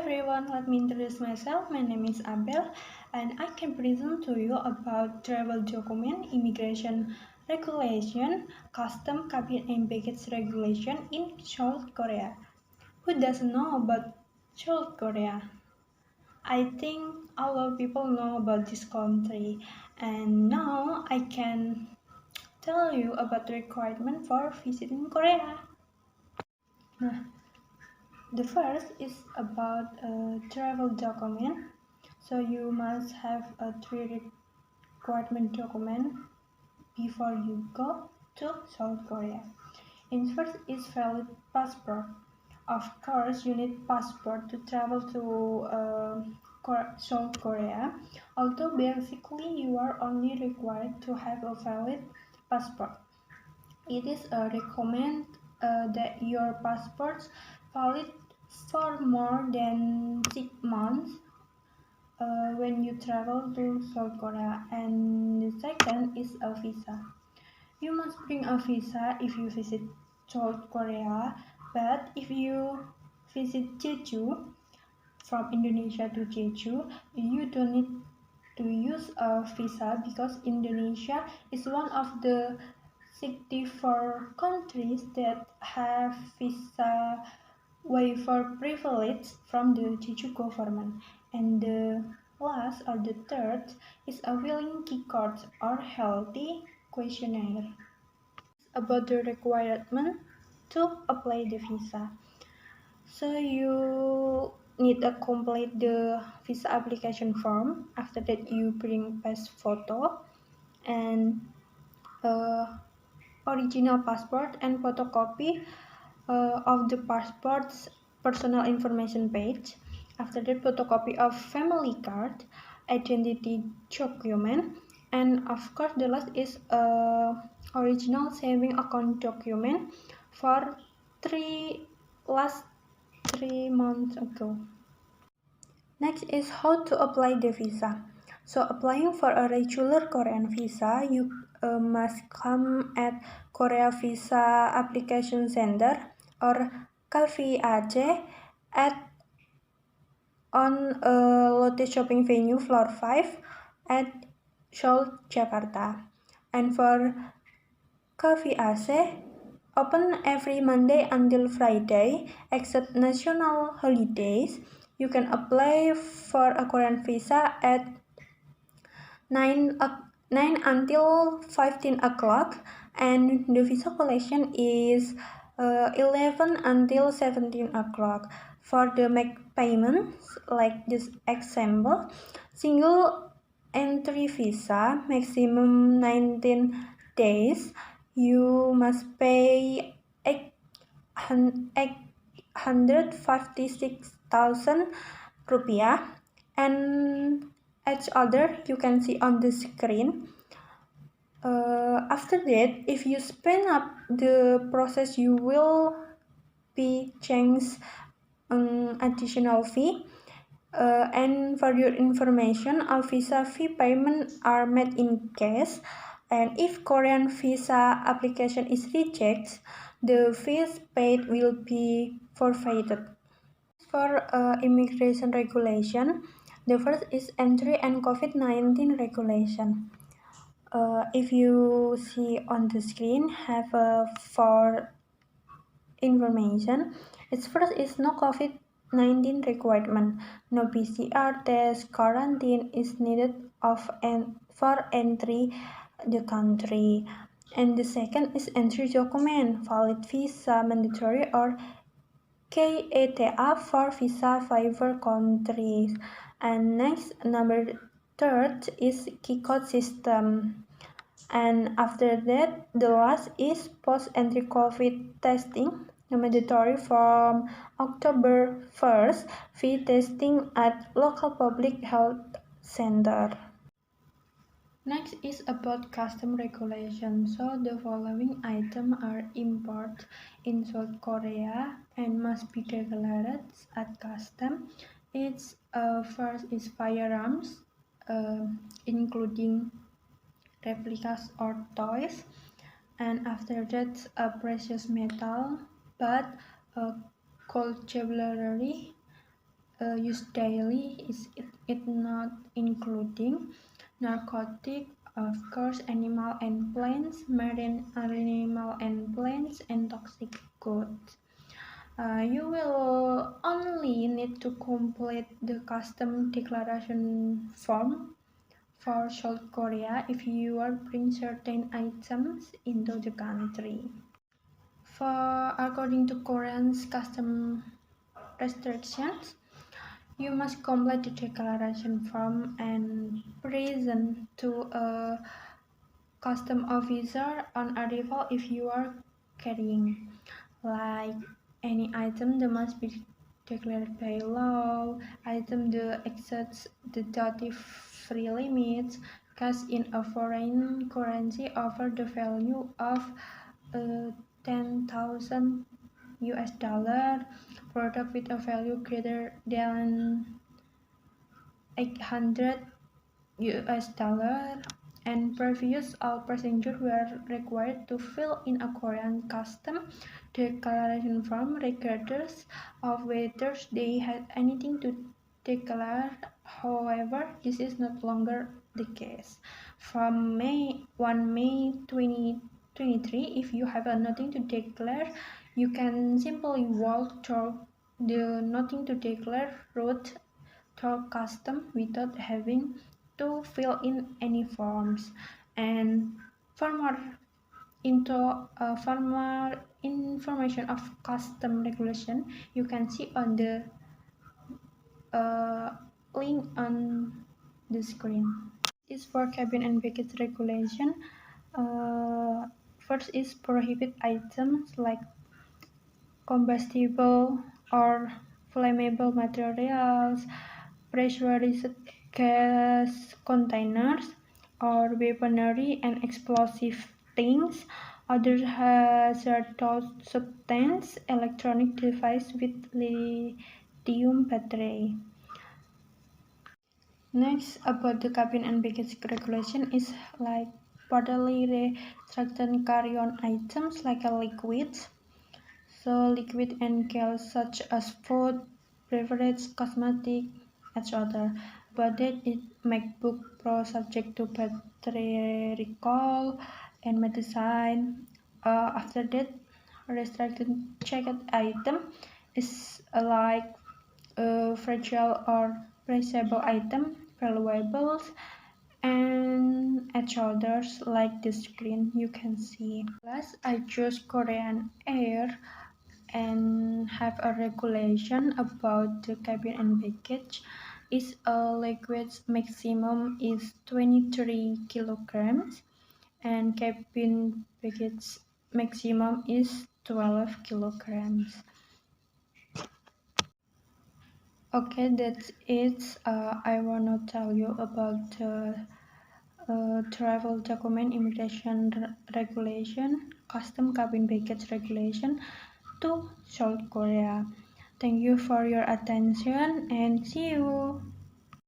everyone, let me introduce myself. My name is Abel and I can present to you about travel document, immigration regulation, custom, cabin and baggage regulation in South Korea. Who doesn't know about South Korea? I think a lot of people know about this country, and now I can tell you about the requirement for visiting Korea. Nah, the first is about a travel document. So you must have a three requirement document before you go to South Korea. In first is valid passport. Of course, you need passport to travel to South Korea. Although basically you are only required to have a valid passport. It is recommend that your passports valid for more than 6 months when you travel to South Korea. And the second is a visa. You must bring a visa if you visit South Korea, but if you visit Jeju from Indonesia to Jeju, you don't need to use a visa because Indonesia is one of the 64 countries that have visa waiver privilege from the Jeju government. And the last or the third is a willing key card or healthy questionnaire about the requirement to apply the visa. So you need to complete the visa application form. After that, you bring pass photo and original passport and photocopy of the passport's personal information page. After that, photocopy of family card, identity document, and of course the last is original saving account document for last 3 months ago. Next is how to apply the visa. So applying for a regular Korean visa, you must come at Korea Visa Application Center or KVAC on Lotte Shopping Venue floor 5 at Seoul, Jakarta. And for KVAC, open every Monday until Friday except national holidays. You can apply for a Korean visa at 9 until 15 o'clock, and the visa collection is 11 until 17 o'clock. For the make payments, like this example, single entry visa, maximum 19 days, you must pay 856,000 rupiah, and each other you can see on the screen. After that, if you spend up the process, you will be changed additional fee. And for your information, all visa fee payment are made in cash, and if Korean visa application is rejected, the fees paid will be forfeited. For immigration regulation, the first is entry and COVID-19 regulation. If you see on the screen, have for information. Its first is no COVID-19 requirement. No PCR test, quarantine is needed for entry the country. And the second is entry document, valid visa, mandatory or KETA for visa waiver countries. And next, number third is key code system. And after that, the last is post-entry COVID testing, mandatory from October 1st, fee testing at local public health center. Next is about custom regulation. So the following items are import in South Korea and must be declared at custom. It's first is firearms, including replicas or toys, and after that precious metal, but gold jewelry, used daily, is it not including narcotic, of course, animal and plants, marine animal and plants, and toxic goods. You will only need to complete the custom declaration form for South Korea if you are bring certain items into the country. According to Korean's custom restrictions, you must complete the declaration form and present to a custom officer on arrival if you are carrying, like any item that must be declared by law, item that exceeds the duty-free limits, cash in a foreign currency over the value of 10,000 US dollar, product with a value greater than 800 US dollar, and previous all passengers were required to fill in a Korean custom declaration form regardless of whether they had anything to declare. However, this is no longer the case. From 1 May 2023, if you have nothing to declare, you can simply walk through the nothing to declare route through custom without having to fill in any forms. And for more information of custom regulation, you can see on the link on the screen. Is for cabin and baggage regulation. First is prohibit items like combustible or flammable materials, pressurized gas containers, or weaponry and explosive things, other hazardous substance, electronic device with lithium battery. Next, about the cabin and baggage regulation is like bodily restricted carry-on items like liquids. So liquid and gas such as food, beverage, cosmetic, etc. But that it MacBook Pro subject to battery recall and medicine. After that, restricted checked item is like fragile or perishable item, valuables, and at others like the screen you can see. Plus, I choose Korean Air and have a regulation about the cabin and baggage. Is a liquid maximum is 23 kilograms and cabin baggage maximum is 12 kilograms. Okay, that's it. I wanna tell you about the travel document immigration regulation, custom cabin baggage regulation to South Korea. Thank you for your attention and see you.